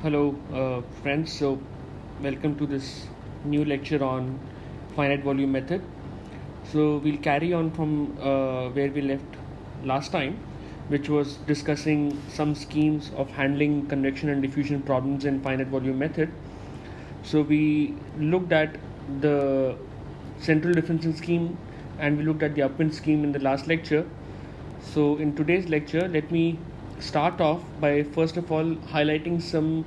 Hello, friends. So, welcome to this new lecture on finite volume method. So, we'll carry on from where we left last time, which was discussing some schemes of handling convection and diffusion problems in finite volume method. So, we looked at the central differential scheme and we looked at the upwind scheme in the last lecture. So, in today's lecture, let me start off by first of all highlighting some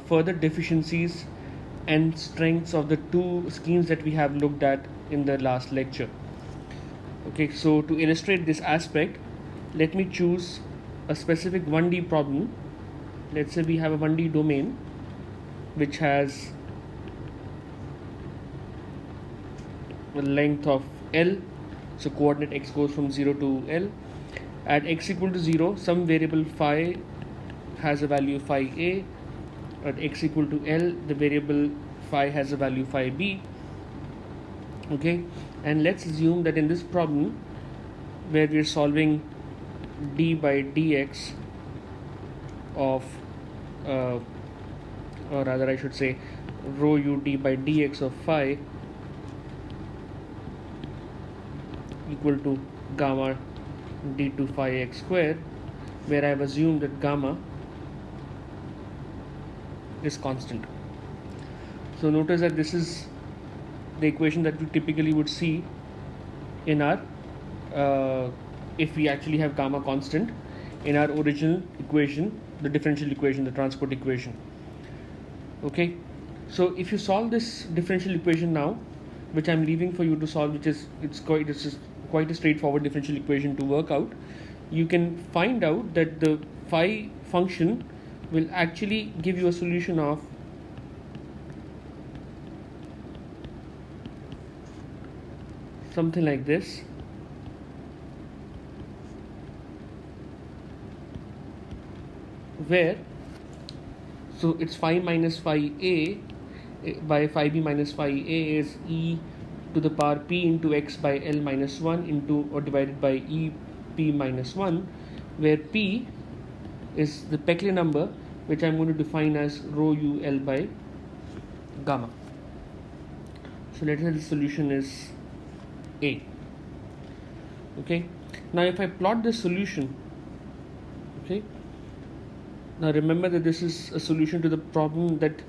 further deficiencies and strengths of the two schemes that we have looked at in the last lecture. Okay, so to illustrate this aspect, let me choose a specific 1D problem. Let's say we have a 1D domain which has a length of L, so coordinate x goes from 0 to L. At x equal to 0, some variable phi has a value phi a. At x equal to L, the variable phi has a value phi b. Okay, and let's assume that in this problem where we are solving d by dx of or rather I should say rho u d by dx of phi equal to gamma d2 phi x square, where I have assumed that gamma is constant. So notice that this is the equation that we typically would see in our if we actually have gamma constant in our original equation, the differential equation, the transport equation. Okay, so if you solve this differential equation now, which I'm leaving for you to solve, which is quite a straightforward differential equation to work out, you can find out that the phi function will actually give you a solution of something like this. Where, so it's phi minus phi a by phi b minus phi a is e to the power p into x by L minus 1 into or divided by e p minus 1, where p is the Peclet number, which I'm going to define as rho u L by gamma. So let's say the solution is A. Okay, now if I plot this solution, okay, now remember that this is a solution to the problem that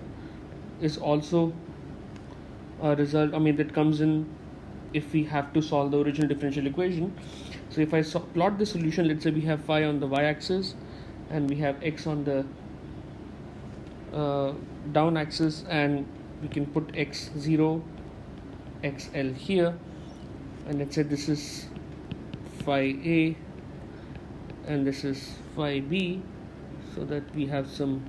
is also a result, that comes in if we have to solve the original differential equation. So if I plot the solution, let's say we have phi on the y-axis and we have x on the down axis, and we can put x0, xl here, and let's say this is phi a and this is phi b, so that we have some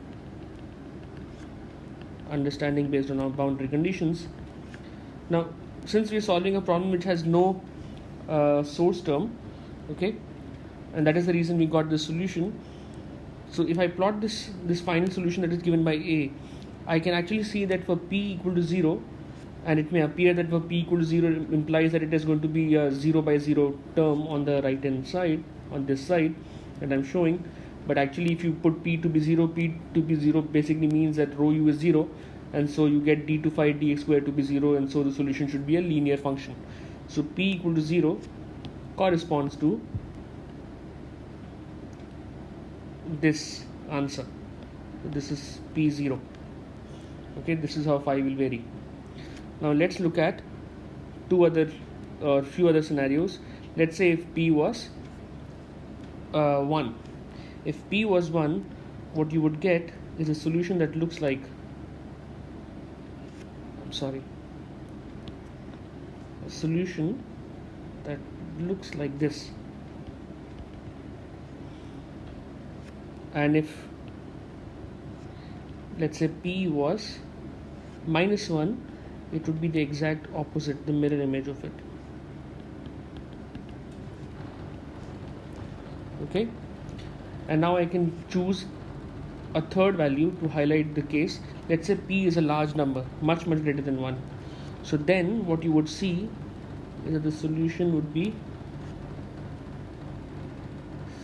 understanding based on our boundary conditions. Now, since we are solving a problem which has no source term, okay, and that is the reason we got this solution. So if I plot this final solution that is given by A, I can actually see that for p equal to 0, and it may appear that for p equal to 0 implies that it is going to be a 0 by 0 term on the right hand side, on this side that I'm showing. But actually if you put p to be 0, p to be 0 basically means that rho u is 0, and so you get d2 phi dx square to be 0, and so the solution should be a linear function. So p equal to 0 corresponds to this answer. This is p0. Okay, this is how phi will vary. Now let's look at few other scenarios. Let's say if p was 1. If p was 1, what you would get is a solution that looks like, a solution that looks like this. And if, let's say p was minus 1, it would be the exact opposite, the mirror image of it. Okay, and now I can choose a third value to highlight the case. Let's say p is a large number, much greater than 1. So then what you would see is that the solution would be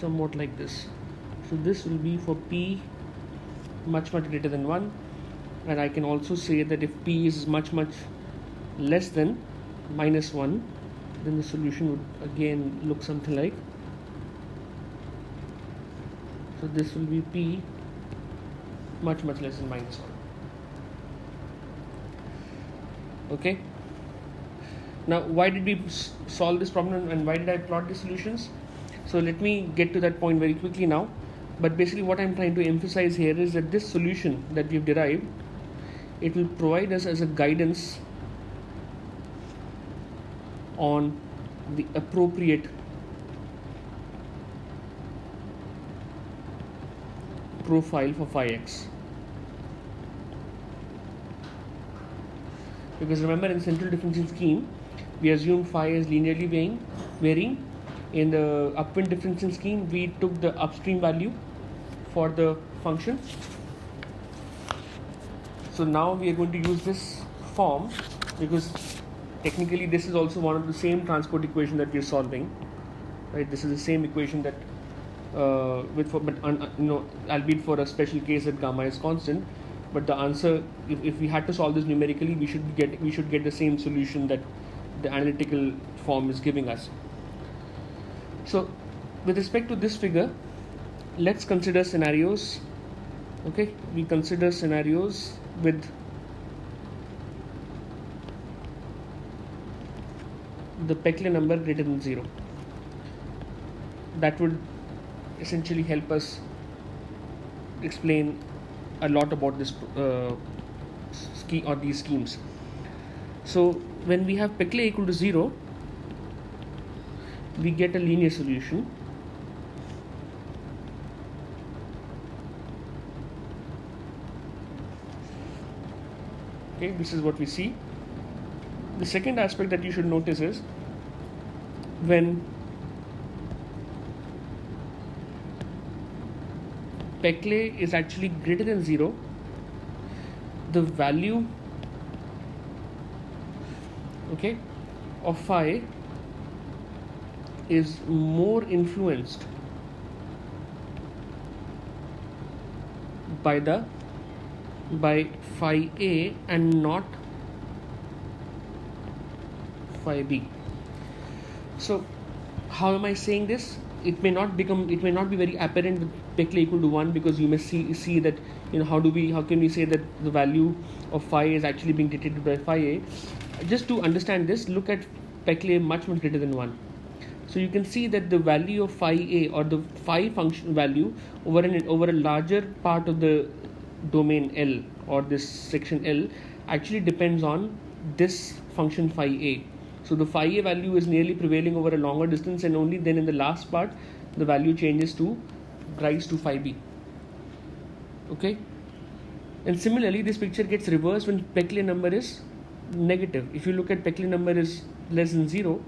somewhat like this. So this will be for p much greater than 1, and I can also say that if p is much less than -1, then the solution would again look something like, so this will be p much less than -1. Okay, now why did we solve this problem and why did I plot the solutions? So let me get to that point very quickly now. But basically what I'm trying to emphasize here is that this solution that we've derived, it will provide us as a guidance on the appropriate profile for phi x. Because remember, in central differential scheme, we assume phi is linearly varying. In the upwind differential scheme, we took the upstream value for the function. So now we are going to use this form, because technically this is also one of the same transport equation that we are solving, right? This is the same equation that albeit for a special case that gamma is constant. But the answer, if we had to solve this numerically, we should get the same solution that the analytical form is giving us. So with respect to this figure, let's consider scenarios. Okay, we consider scenarios with the Peclet number greater than 0. That would essentially help us explain a lot about this scheme or these schemes. So when we have Peclet equal to 0, we get a linear solution. Okay, this is what we see. The second aspect that you should notice is when Peclet is actually greater than 0, the value, okay, of phi is more influenced by phi A and not phi B. So how am I saying this? It may not be very apparent with Peclet equal to 1, because you may see that, how can we say that the value of phi is actually being dictated by phi A? Just to understand this, look at Peclet much greater than 1. So you can see that the value of phi A, or the phi function value over a larger part of the domain L, or this section L, actually depends on this function phi A. So the phi A value is nearly prevailing over a longer distance, and only then in the last part the value changes to rise to phi B. Okay, and similarly this picture gets reversed when Peclet number is negative. If you look at Peclet number is less than 0,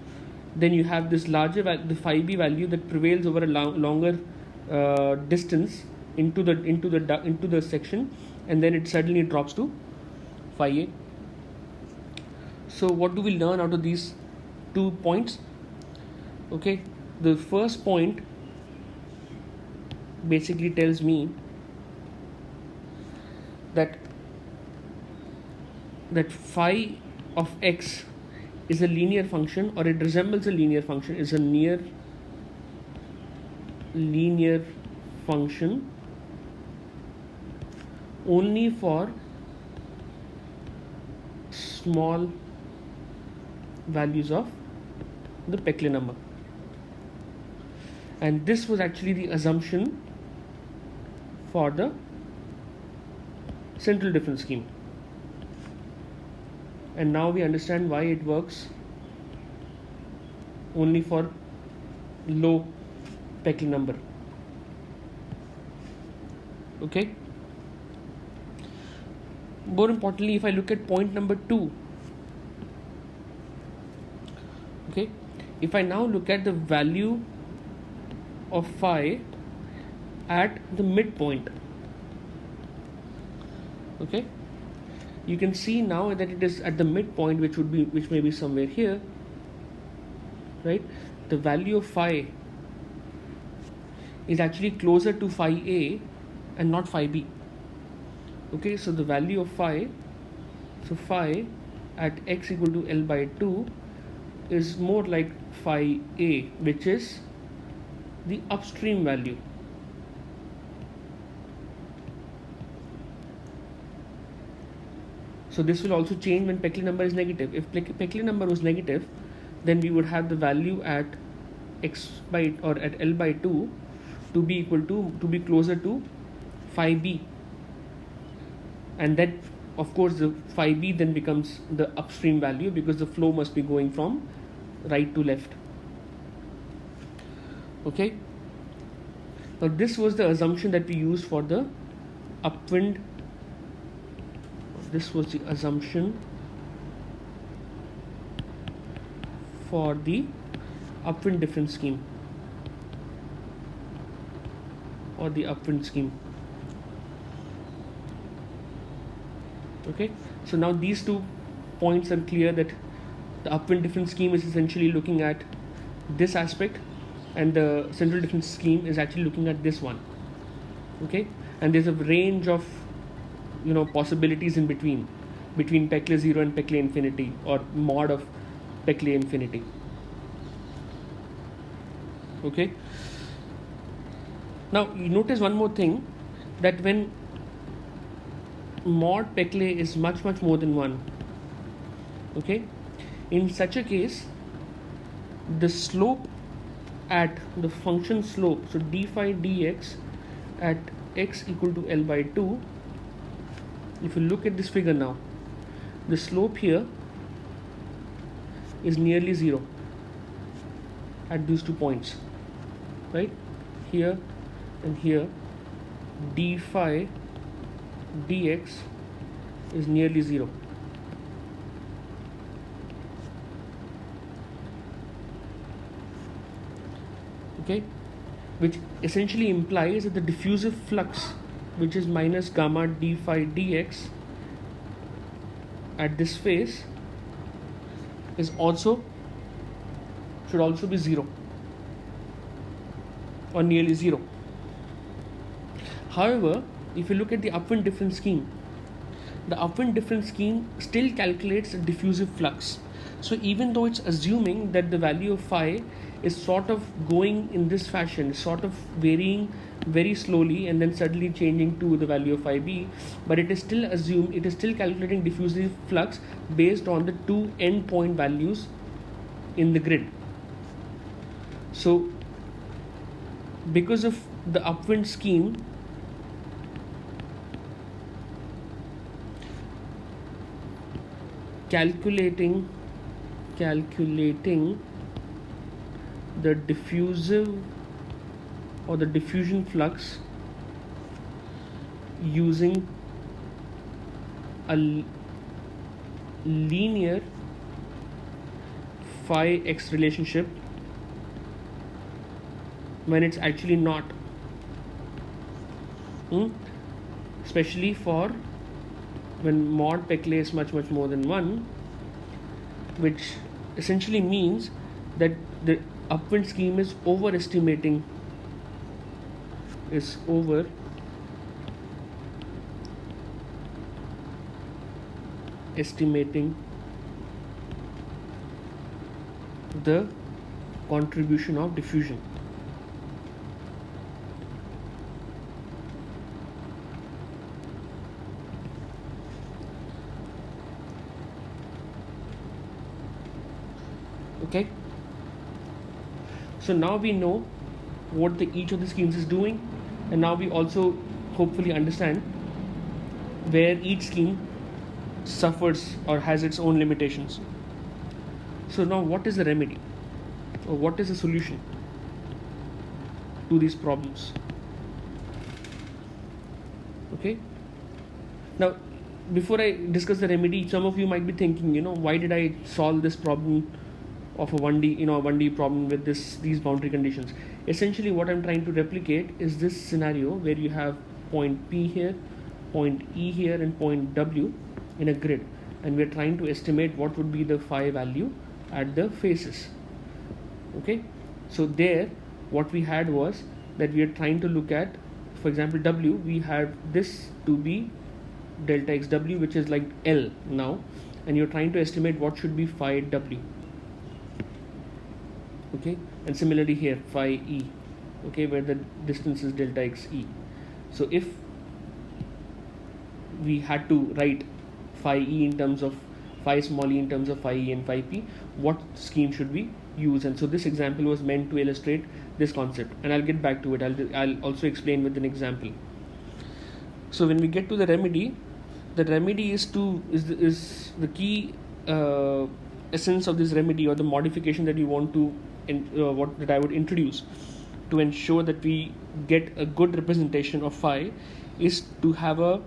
then you have this larger the phi B value that prevails over a longer distance into the section, and then it suddenly drops to phi A. So what do we learn out of these 2 points? Okay, the first point basically tells me that phi of x is a linear function, or it resembles a linear function, is a near linear function only for small values of the Peclet number. And this was actually the assumption for the central difference scheme. And now we understand why it works only for low Peclet number. Okay. More importantly, if I look at point number 2, okay, if I now look at the value of phi at the midpoint, okay, you can see now that it is at the midpoint, which may be somewhere here, right? The value of phi is actually closer to phi A and not phi B. Okay, so the value of phi, so phi at x equal to L by 2 is more like phi a, which is the upstream value. So this will also change when Peckley number is negative. If Peckley number was negative, then we would have the value at x by or at L by 2 to be equal to be closer to phi b, and that of course the phi b then becomes the upstream value because the flow must be going from right to left. Okay, now this was the assumption that we used for the upwind. This was the assumption for the upwind difference scheme or the upwind scheme. Okay, so now these 2 points are clear, that the upwind difference scheme is essentially looking at this aspect and the central difference scheme is actually looking at this one. Okay, and there's a range of possibilities in between Peckley 0 and Peckley infinity, or mod of Peckley infinity. Okay, now you notice one more thing, that when mod Peckley is much more than 1, okay, in such a case the slope at the function slope, so d phi dx at x equal to L by 2, if you look at this figure now, the slope here is nearly 0 at these 2 points, right? Here and here, d phi dx is nearly 0. Okay, which essentially implies that the diffusive flux, which is minus gamma d phi dx at this phase, should also be 0 or nearly 0. However, if you look at the upwind difference scheme, the upwind difference scheme still calculates a diffusive flux. So even though it's assuming that the value of phi is sort of going in this fashion, sort of varying very slowly and then suddenly changing to the value of phi b, but it is still calculating diffusive flux based on the 2 endpoint values in the grid. So because of the upwind scheme, calculating the diffusive or the diffusion flux using a linear phi x relationship when it's actually not, especially for when mod Peckley is much more than 1, which essentially means that the upwind scheme is overestimating the contribution of diffusion. Okay, so now we know what each of the schemes is doing, and now we also hopefully understand where each scheme suffers or has its own limitations. So now what is the remedy, or what is the solution to these problems? Okay, now before I discuss the remedy, some of you might be thinking, why did I solve this problem of a 1D problem with these boundary conditions? Essentially what I'm trying to replicate is this scenario where you have point P here, point E here, and point W in a grid, and we're trying to estimate what would be the phi value at the faces. Okay, so there what we had was that we are trying to look at, for example, W, we had this to be delta xw, which is like L now, and you're trying to estimate what should be phi w. Okay, and similarly here phi e, okay, where the distance is delta xe. So if we had to write phi e in terms of phi small e in terms of phi e and phi p, what scheme should we use? And so this example was meant to illustrate this concept, and I'll get back to it. I'll also explain with an example. So when we get to the remedy, the remedy is the key essence of this remedy, or the modification that we want to that I would introduce to ensure that we get a good representation of phi, is to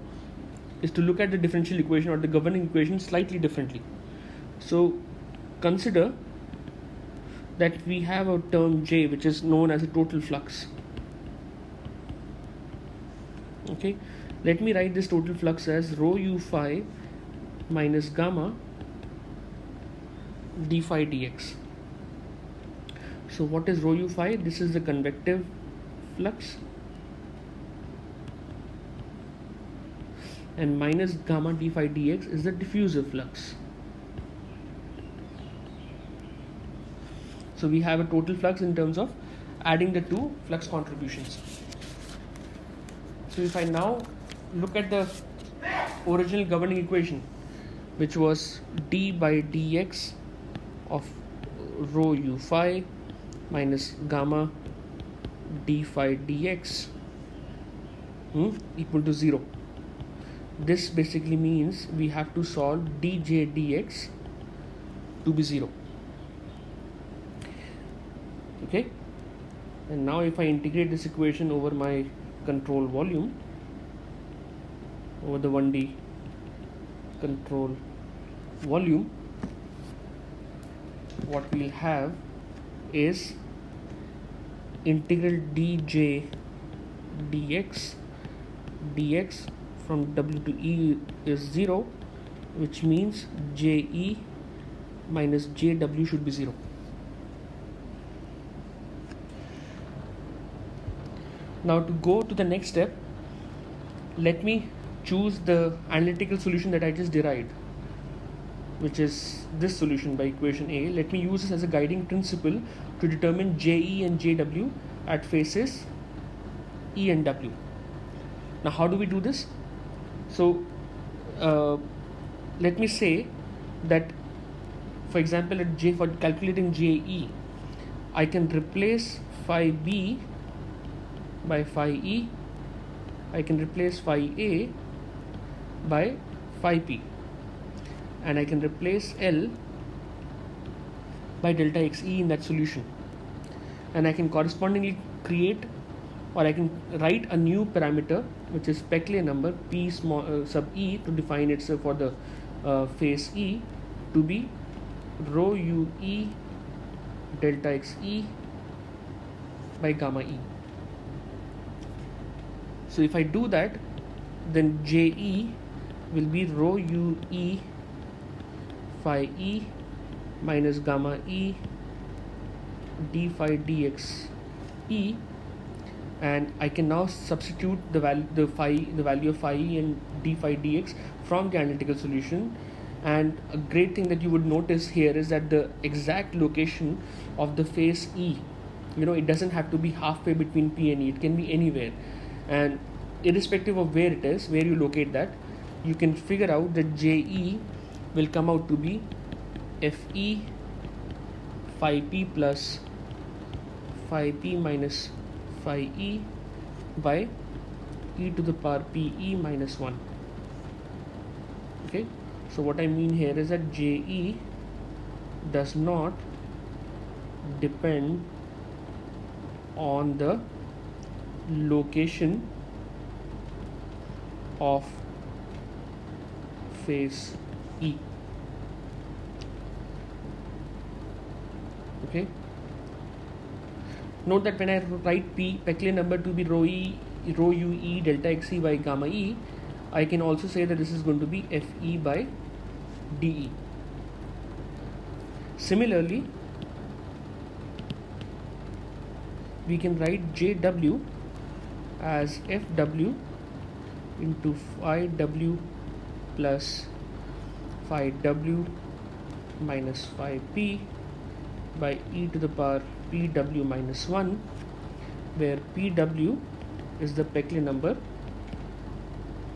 look at the differential equation or the governing equation slightly differently. So consider that we have a term J which is known as a total flux. Okay, let me write this total flux as rho u phi minus gamma d phi dx. So what is rho u phi? This is the convective flux, and minus gamma d phi dx is the diffusive flux. So we have a total flux in terms of adding the two flux contributions. So if I now look at the original governing equation, which was d by dx of rho u phi minus gamma d phi dx equal to 0. This basically means we have to solve dj dx to be 0. Okay, and now if I integrate this equation over my control volume, over the 1D control volume, what we'll have is integral dj dx from w to e is 0, which means je minus jw should be 0. Now to go to the next step, let me choose the analytical solution that I just derived, which is this solution by equation A. Let me use this as a guiding principle to determine JE and JW at faces E and W. Now how do we do this? So let me say that, for example, at J, for calculating JE, I can replace phi B by phi E, I can replace phi A by phi P, and I can replace L by delta XE in that solution, and I can correspondingly create, or I can write a new parameter which is Peclet number P small sub E to define itself for the face E to be rho u E delta XE by gamma E. So if I do that, then JE will be rho u E phi E minus gamma E d phi dx E, and I can now substitute the value of phi E and d phi dx from the analytical solution. And a great thing that you would notice here is that the exact location of the face E, it doesn't have to be halfway between P and E, it can be anywhere, and irrespective of where it is, where you locate that, you can figure out that JE will come out to be FE phi P plus phi P minus phi E by e to the power PE minus 1. Okay, so what I mean here is that JE does not depend on the location of face E. Okay, note that when I write P, Peclet number to be rho u E delta XE by gamma E, I can also say that this is going to be FE by DE. Similarly, we can write JW as FW into phi W plus phi w minus phi p by e to the power pw minus 1, where pw is the Peclet number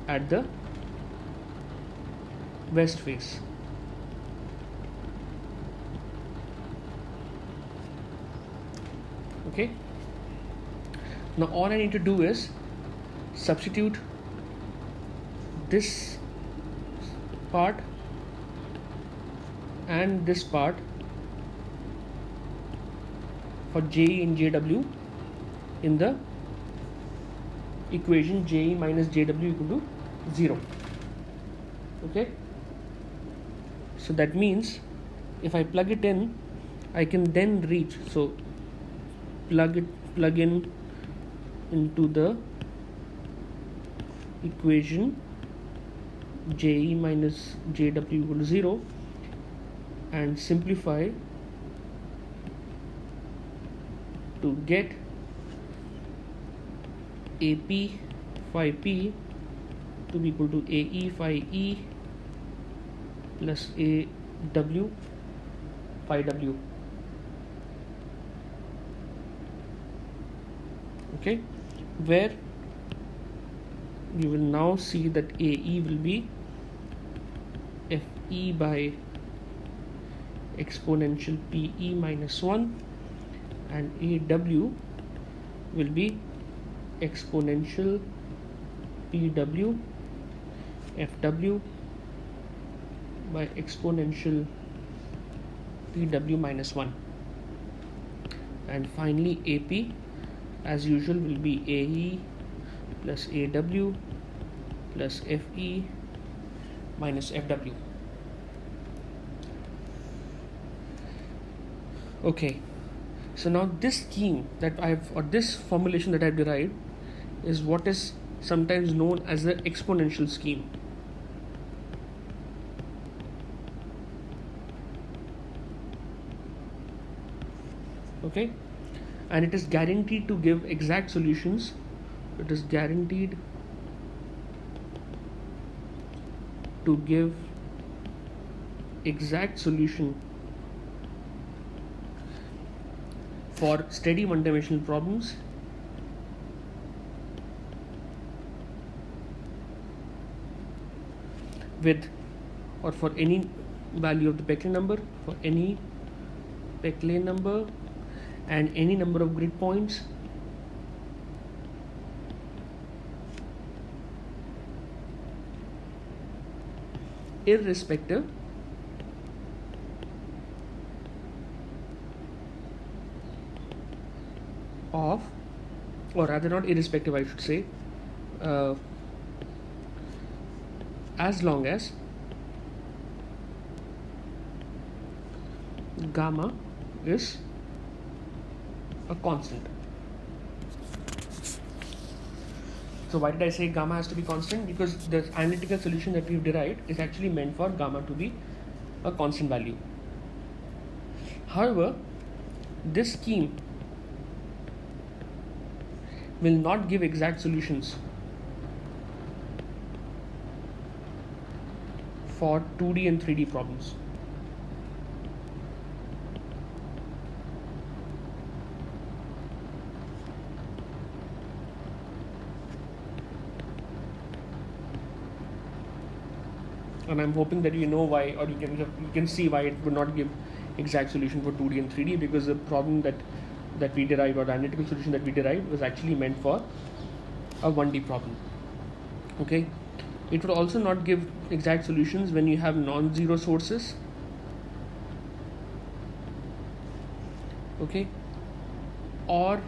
at the west face. Okay, now all I need to do is substitute this part and this part for JE and JW in the equation JE minus JW equal to 0. Okay, so that means if I plug it in, I can then reach, so plug in into the equation JE minus JW equal to 0 and simplify to get AP phi P to be equal to AE phi E plus AW phi W. Okay, where you will now see that AE will be FE by exponential PE minus 1 and AW will be exponential PW FW by exponential PW minus 1, and finally AP as usual will be AE plus AW plus FE minus FW. Okay, so now this scheme that this formulation that I've derived is what is sometimes known as the exponential scheme. Okay, and it is guaranteed to give exact solutions. It is guaranteed to give exact solution for steady one-dimensional problems with, or for any value of the Peclet number, for any Peclet number and any number of grid points irrespective of, or rather not irrespective, I should say, as long as gamma is a constant. So why did I say gamma has to be constant? Because the analytical solution that we've derived is actually meant for gamma to be a constant value. However, this scheme will not give exact solutions for 2D and 3D problems. And I'm hoping that you know why, or you can see why it would not give exact solution for 2D and 3D, because the problem that we derived, or the analytical solution that we derived, was actually meant for a 1D problem. Okay, it would also not give exact solutions when you have non-zero sources. Okay, or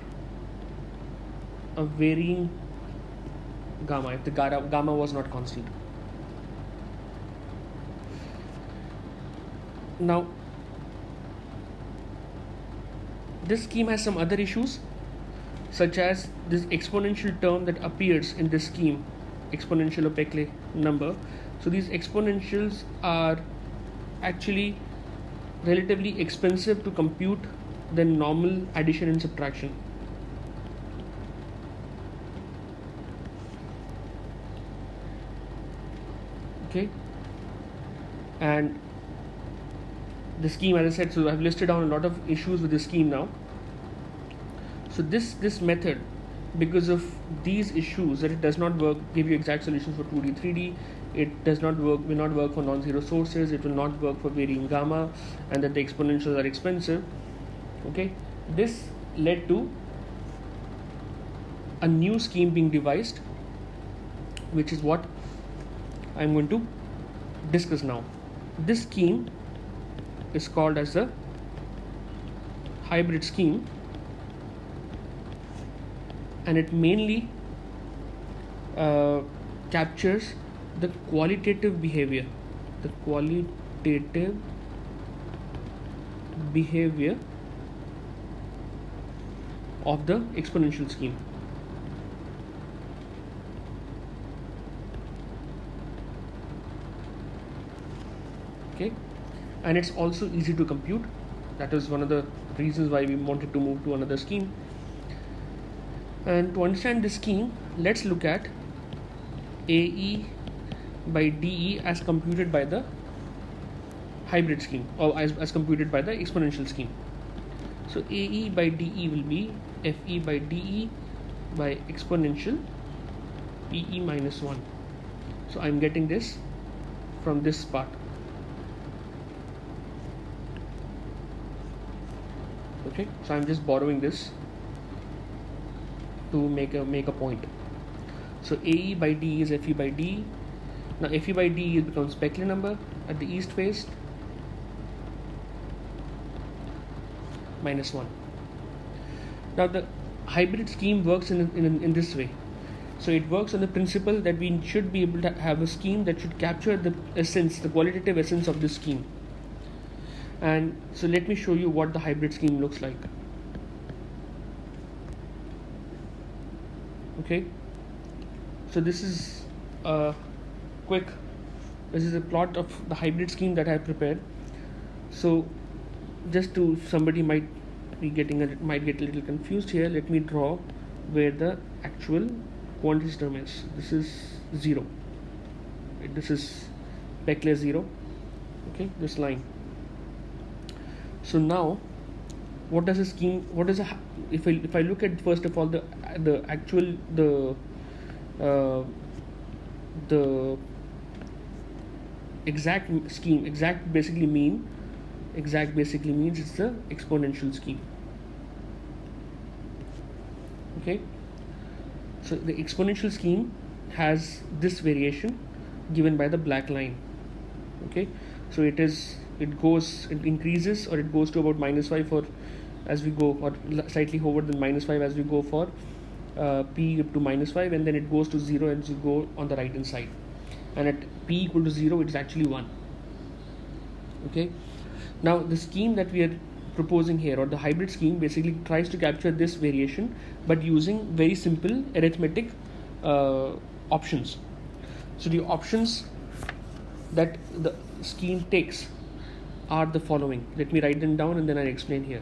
a varying gamma, if the gamma was not constant. Now, this scheme has some other issues, such as this exponential term that appears in this scheme, exponential of Peclet number. So these exponentials are actually relatively expensive to compute than normal addition and subtraction. Okay, and the scheme, as I said, so I've listed down a lot of issues with the scheme now. So this method, because of these issues, that it does not work, give you exact solutions for 2D, 3D, it does not work, will not work for non-zero sources, it will not work for varying gamma, and that the exponentials are expensive. Okay, this led to a new scheme being devised, which is what I'm going to discuss now. This scheme is called as the hybrid scheme, and it mainly captures the qualitative behavior of the exponential scheme. Okay, and it's also easy to compute. That is one of the reasons why we wanted to move to another scheme. And to understand this scheme, let's look at AE by DE as computed by the hybrid scheme, or as computed by the exponential scheme. So AE by DE will be FE by DE by exponential PE minus 1. So I'm getting this from this part. Okay, so I'm just borrowing this to make a point. So AE by DE is FE by DE. Now FE by DE becomes Beckley number at the east phase minus 1. Now the hybrid scheme works in this way. So it works on the principle that we should be able to have a scheme that should capture the essence, the qualitative essence of this scheme. And so let me show you what the hybrid scheme looks like. Okay, so this is a plot of the hybrid scheme that I have prepared. So just to, somebody might get a little confused here, let me draw where the actual quantity term is. This is 0, this is Beckley 0. Okay, this line. So now what does a scheme, if I look at first of all the exact scheme, exact basically means it's the exponential scheme. Okay, so the exponential scheme has this variation given by the black line. Okay, so it increases, or it goes to about -5 for as we go, or slightly lower than -5 as we go for p up to -5, and then it goes to 0 as you go on the right hand side, and at p equal to 0 it's actually 1. Okay, now the scheme that we are proposing here, or the hybrid scheme, basically tries to capture this variation but using very simple arithmetic options. So the options that the scheme takes are the following. Let me write them down and then I'll explain here.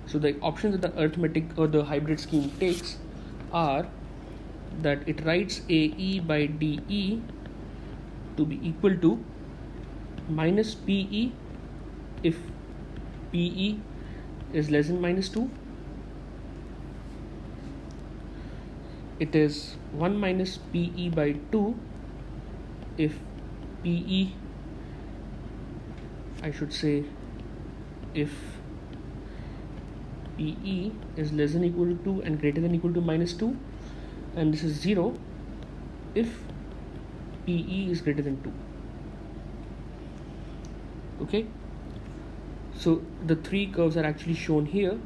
So the options that the arithmetic or the hybrid scheme takes are that it writes AE by DE to be equal to minus PE if PE is less than -2. It is 1 minus PE by 2 if PE, I should say, if PE is less than equal to 2 and greater than equal to -2, and this is 0 if PE is greater than 2. Okay, so the three curves are actually shown here.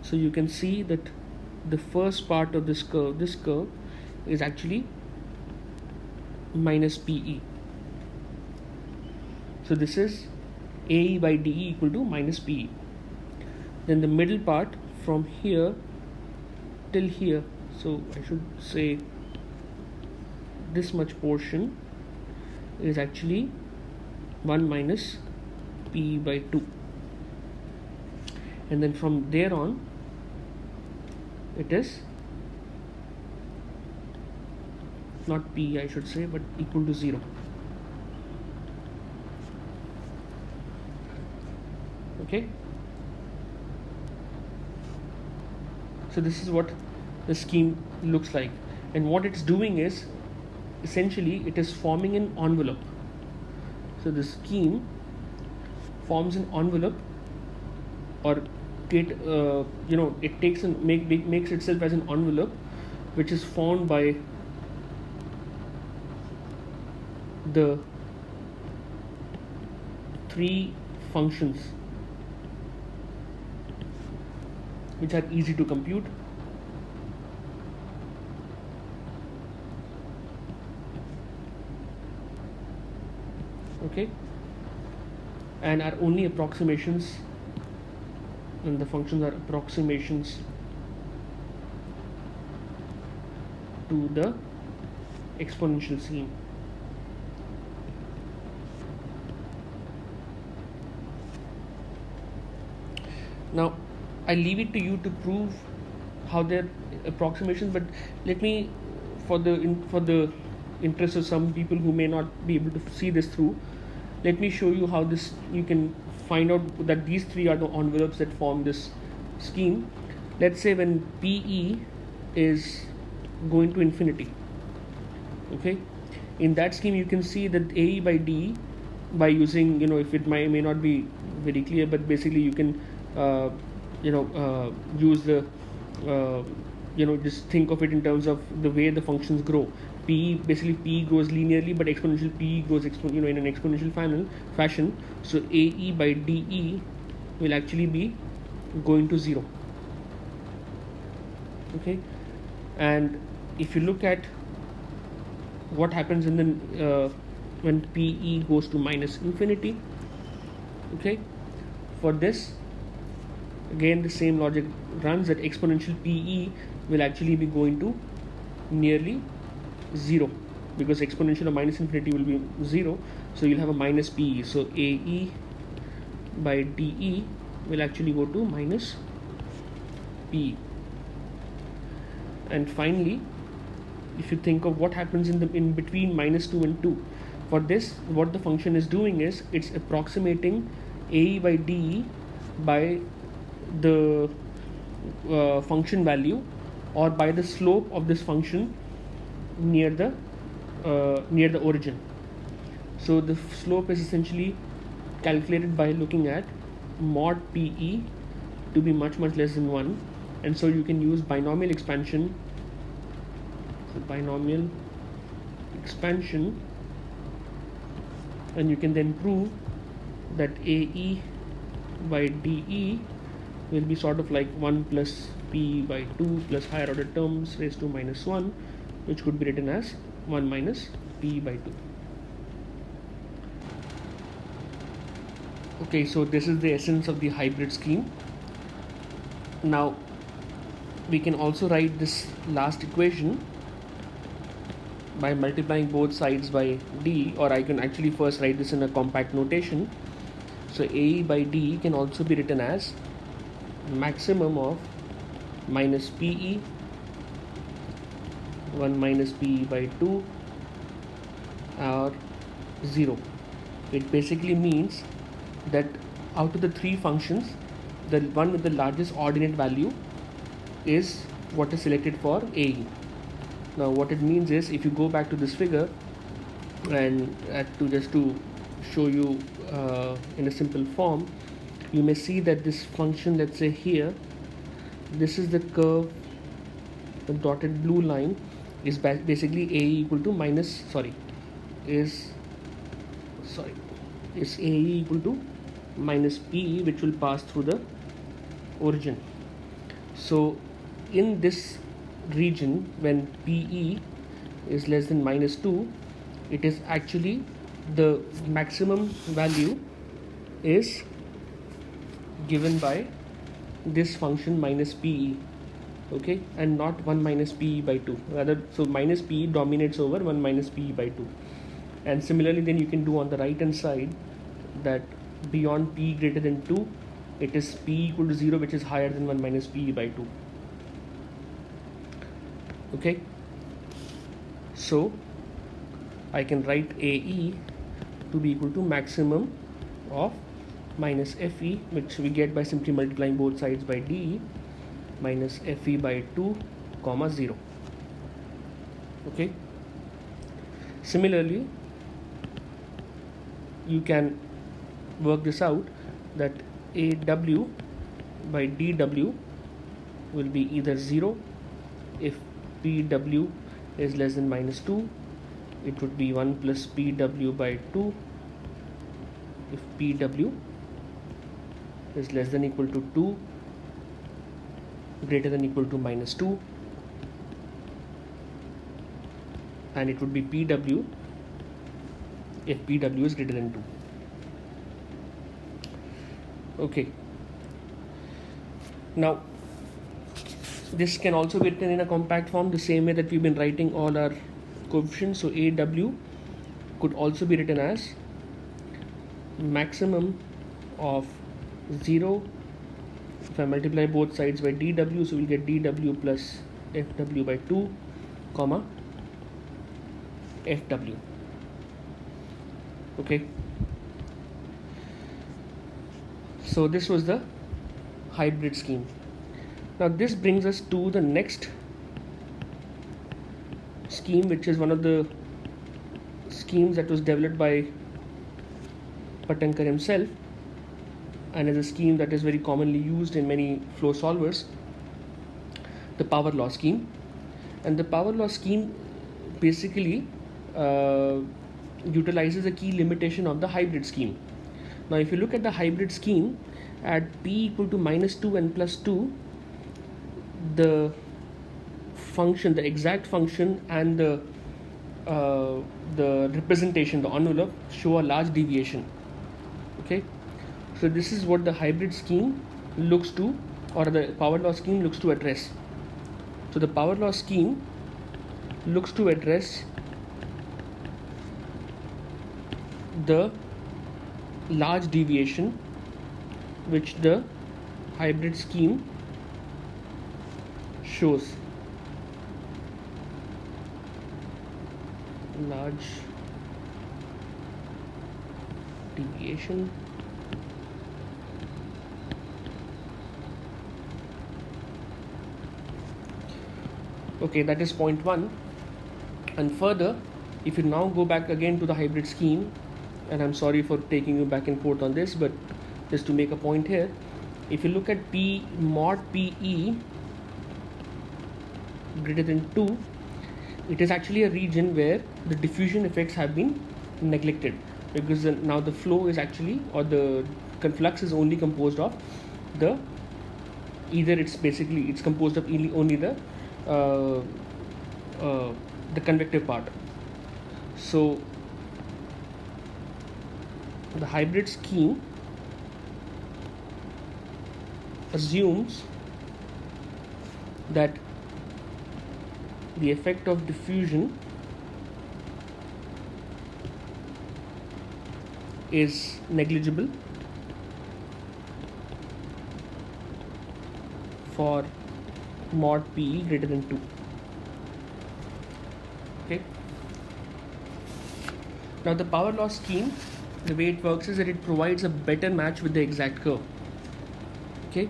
So you can see that the first part of this curve is actually minus PE. So this is AE by DE equal to minus PE. Then the middle part from here till here, so I should say this much portion is actually 1 minus PE by 2. And then from there on it is not P, I should say, but equal to 0. Okay, so this is what the scheme looks like, and what it's doing is essentially it is forming an envelope. So the scheme forms an envelope, or it takes and makes itself as an envelope which is formed by the three functions which are easy to compute. Okay, and are only approximations, and the functions are approximations to the exponential scheme. Now I leave it to you to prove how they're approximations, but let me, for the interest of some people who may not be able to see this through, let me show you how this you can find out that these three are the envelopes that form this scheme. Let's say when PE is going to infinity, okay, in that scheme you can see that AE by DE, by using, if it may not be very clear, but basically you can use the just think of it in terms of the way the functions grow. PE grows linearly, but exponential PE grows in an exponential fashion. So AE by DE will actually be going to 0. Okay, and if you look at what happens when PE goes to minus infinity, okay, for this again the same logic runs, that exponential PE will actually be going to nearly 0, because exponential of minus infinity will be 0, so you'll have a minus PE. So AE by DE will actually go to minus PE. And finally, if you think of what happens in between minus 2 and 2, for this what the function is doing is it's approximating AE by DE by the function value, or by the slope of this function near the origin. So the slope is essentially calculated by looking at mod PE to be much less than 1, and so you can use binomial expansion. So binomial expansion, and you can then prove that AE by DE will be sort of like 1 plus P by 2 plus higher order terms raised to minus 1, which could be written as 1 minus P by 2. Okay, so this is the essence of the hybrid scheme. Now we can also write this last equation by multiplying both sides by D, or I can actually first write this in a compact notation. So AE by DE can also be written as maximum of minus PE 1 minus PE by 2 or 0. It basically means that out of the three functions, the one with the largest ordinate value is what is selected for AE. Now what it means is, if you go back to this figure and to show you in a simple form, you may see that this function, let's say here, this is the curve, the dotted blue line is basically AE equal to is AE equal to minus PE, which will pass through the origin. So in this region, when PE is less than minus 2, it is actually the maximum value is given by this function minus PE, okay, and not 1 minus PE by 2, rather. So minus PE dominates over 1 minus PE by 2. And similarly then you can do on the right hand side that beyond P greater than 2, it is P equal to 0, which is higher than 1 minus PE by 2. Okay, so I can write AE to be equal to maximum of minus Fe, which we get by simply multiplying both sides by dE, minus Fe by 2 comma 0. Okay. Similarly, you can work this out, that AW by dW will be either 0 if PW is less than minus 2. It would be 1 plus PW by 2 if PW is less than equal to 2, greater than equal to minus 2, and it would be PW if PW is greater than 2. Okay. Now, this can also be written in a compact form, the same way that we've been writing all our coefficients. So AW could also be written as maximum of 0 if I multiply both sides by dW, so we'll get dW plus FW by 2 comma FW. Okay, so this was the hybrid scheme. Now this brings us to the next scheme, which is one of the schemes that was developed by Patankar himself, and is a scheme that is very commonly used in many flow solvers, the power law scheme. And the power law scheme basically utilizes a key limitation of the hybrid scheme. Now if you look at the hybrid scheme, at p equal to minus 2 and plus 2, the function, the exact function, and the representation, the envelope, show a large deviation. Okay, so this is what the hybrid scheme looks to, or the power law scheme looks to address. So the power law scheme looks to address the large deviation which the hybrid scheme shows. Large deviation. Okay, that is point 1. And further, if you now go back again to the hybrid scheme, and I'm sorry for taking you back and forth on this, but just to make a point here, if you look at P mod PE greater than 2, it is actually a region where the diffusion effects have been neglected, because now the flow is actually, or the flux is only composed of the, either it's composed of only the convective part. So the hybrid scheme assumes that the effect of diffusion is negligible for mod PE greater than 2. Okay. Now the power law scheme, the way it works is that it provides a better match with the exact curve. Okay,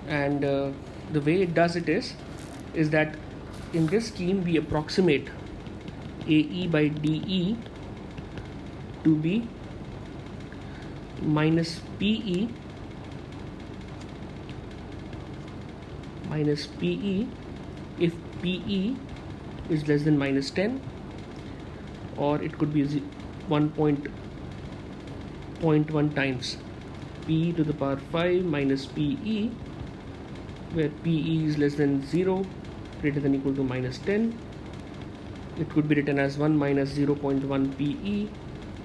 and the way it does it is that in this scheme we approximate AE by DE to be minus PE if PE is less than minus 10, or it could be 1.1 times PE to the power 5 minus PE, where PE is less than 0, greater than equal to minus 10. It could be written as 1 minus 0.1 PE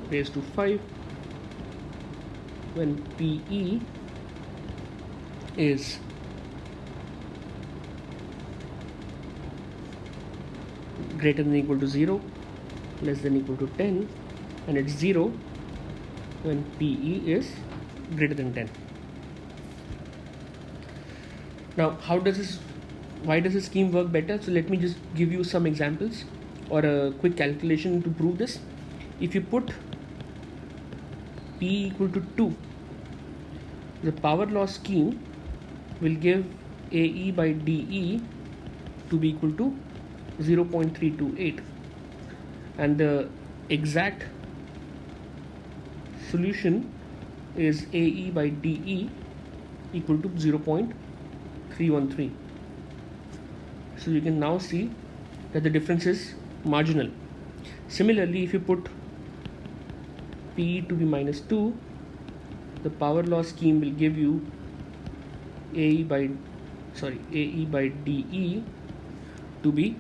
raised to 5, when PE is greater than equal to 0, less than equal to 10, and it's 0 when PE is greater than 10. Now why does this scheme work better? So let me just give you some examples or a quick calculation to prove this. If you put P equal to 2 the power law scheme will give AE by DE to be equal to 0.328, and the exact solution is AE by DE equal to 0.313. So you can now see that the difference is marginal. Similarly, if you put PE to be minus 2, the power law scheme will give you AE by DE to be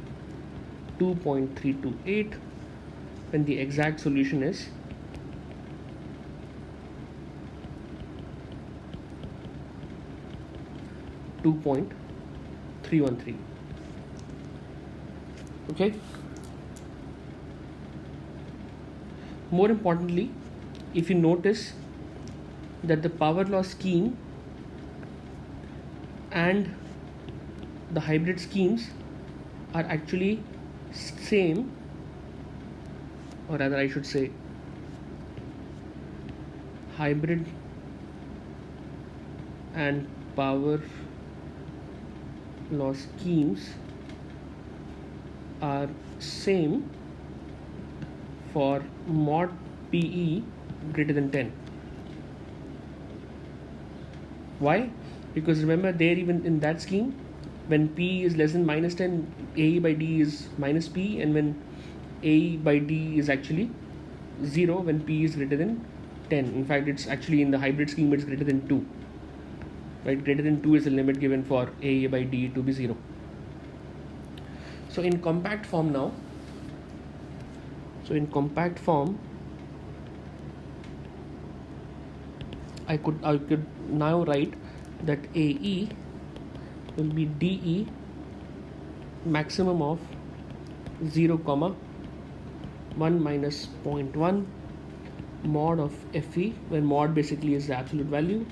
2.328, when the exact solution is 2.313. Okay. More importantly, if you notice that the power law scheme and the hybrid schemes are actually same, or rather I should say hybrid and power law schemes are same for mod PE greater than 10. Why? Because remember, there, even in that scheme, when P is less than minus 10, AE by D is minus P, and when AE by D is actually 0 when P is greater than 10. In fact, it's actually in the hybrid scheme, it's greater than 2. Right? Greater than 2 is the limit given for AE by D to be 0. So in compact form now, I could now write that AE will be DE maximum of 0, 1 minus 0.1 mod of FE, where mod basically is the absolute value,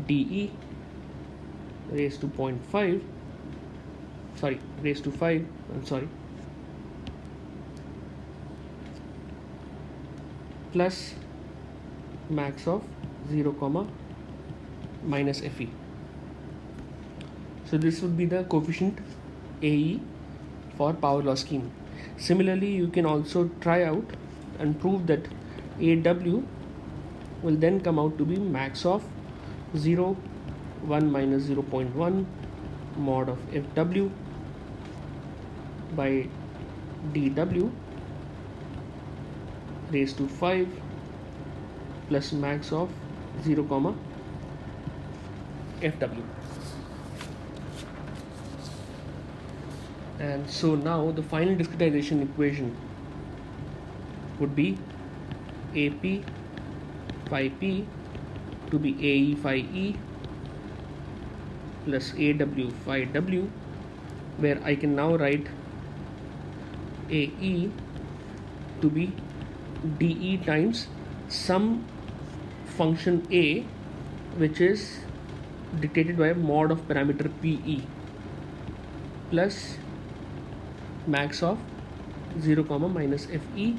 DE raised to 0.5, raised to 5, plus max of 0, minus FE. So this would be the coefficient AE for power law scheme. Similarly, you can also try out and prove that AW will then come out to be max of 0, 1 minus 0.1 mod of FW by DW raised to 5 plus max of 0, FW. And so now the final discretization equation would be AP phi P to be AE phi E plus AW phi W, where I can now write AE to be DE times some function A, which is dictated by a mod of parameter PE, plus max of 0, minus FE,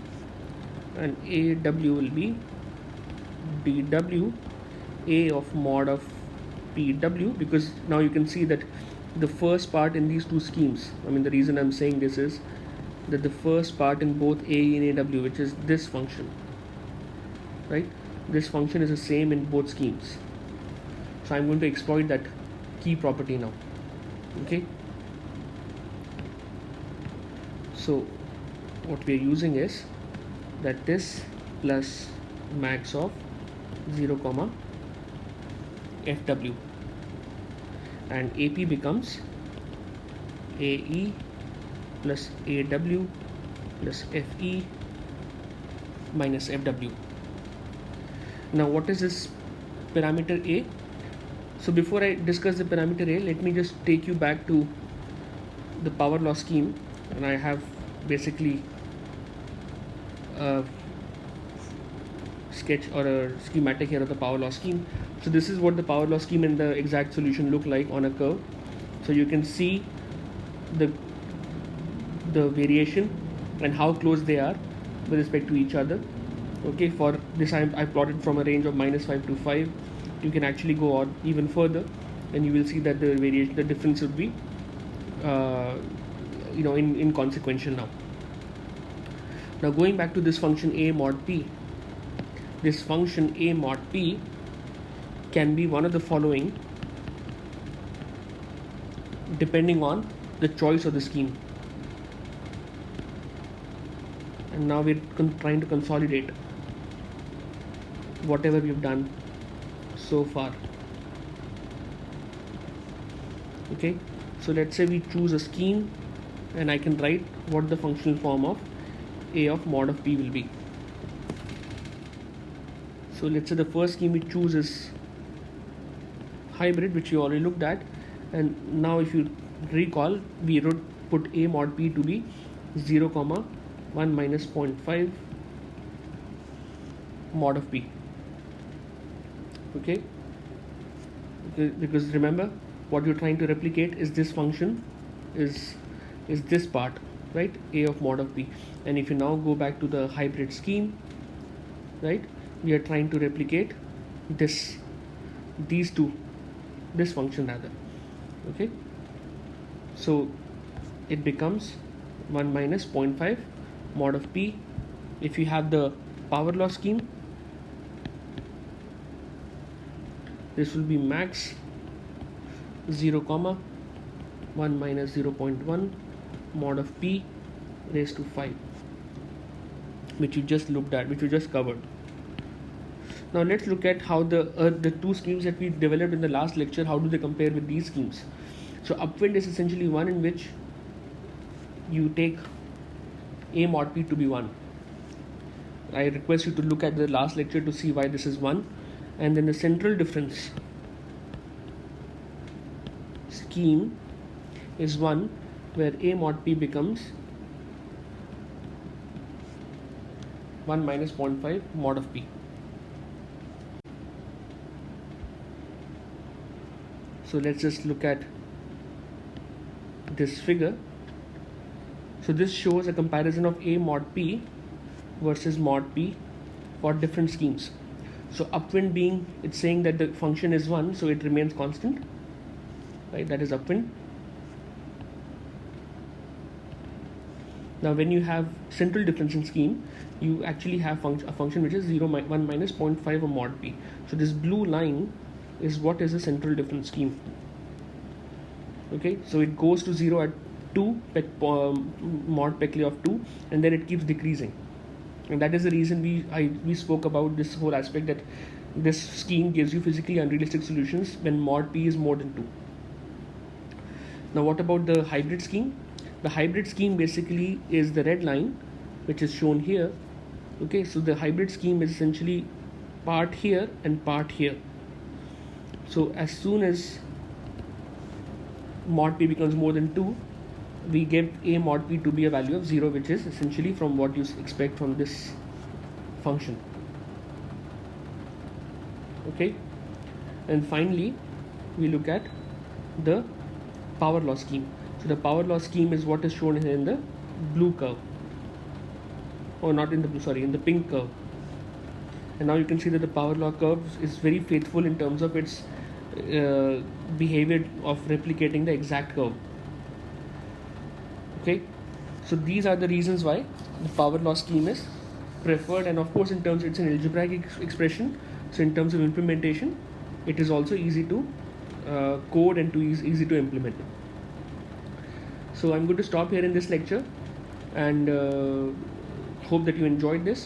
and AW will be DW A of mod of PW, because now you can see that the first part in these two schemes, the reason I'm saying this is that the first part in both AE and AW, which is this function, right, this function is the same in both schemes. So I'm going to exploit that key property now. Okay, so what we are using is that this plus max of 0, FW, and AP becomes AE plus AW plus FE minus FW. Now what is this parameter A? So before I discuss the parameter A, let me just take you back to the power law scheme, and I have basically a sketch or a schematic here of the power law scheme. So this is what the power law scheme and the exact solution look like on a curve. So you can see the variation and how close they are with respect to each other. Okay, for this I plotted from a range of -5 to 5, you can actually go on even further, and you will see that the difference would be inconsequential now. Now going back to this function a mod p, this function a mod p can be one of the following depending on the choice of the scheme. And now we're trying to consolidate whatever we've done so far. Okay, so let's say we choose a scheme, and I can write what the functional form of a of mod of p will be. So let's say the first scheme we choose is hybrid, which you already looked at, and now if you recall, we put a mod p to be 0, 1 minus 0.5 mod of p. Okay, because remember, what you're trying to replicate is this function, is this part, right, a of mod of p. And if you now go back to the hybrid scheme, right, we are trying to replicate this function rather. Okay, so it becomes 1 minus 0.5 mod of p. If you have the power law scheme, this will be max 0, 1 minus 0.1 mod of p raised to 5, which you just looked at, which you just covered. Now let's look at how the two schemes that we developed in the last lecture, how do they compare with these schemes. So upwind is essentially one in which you take a mod p to be 1. I request you to look at the last lecture to see why this is 1. And then the central difference scheme is one where a mod p becomes 1 minus 0.5 mod of p. So let's just look at this figure. So this shows a comparison of a mod p versus mod p for different schemes. So upwind being, it's saying that the function is 1, so it remains constant, right? That is upwind. Now when you have central difference in scheme, you actually have a function which is 1 minus 0.5 of mod p. So this blue line is what is a central difference scheme. Okay, so it goes to 0 at 2 mod Peclet of 2, and then it keeps decreasing. And that is the reason we spoke about this whole aspect, that this scheme gives you physically unrealistic solutions when mod p is more than 2. Now what about the hybrid scheme? The hybrid scheme basically is the red line, which is shown here. Okay, so the hybrid scheme is essentially part here and part here. So as soon as mod p becomes more than 2, we give a mod p to be a value of 0, which is essentially from what you expect from this function. Okay, and finally we look at the power law scheme. So the power law scheme is what is shown here in the blue curve, or not in the blue, sorry, in the pink curve. And now you can see that the power law curve is very faithful in terms of its behavior of replicating the exact curve. Okay, so these are the reasons why the power law scheme is preferred, and of course in terms, it's an algebraic expression, so in terms of implementation it is also easy to code and easy to implement. So I'm going to stop here in this lecture, and hope that you enjoyed this.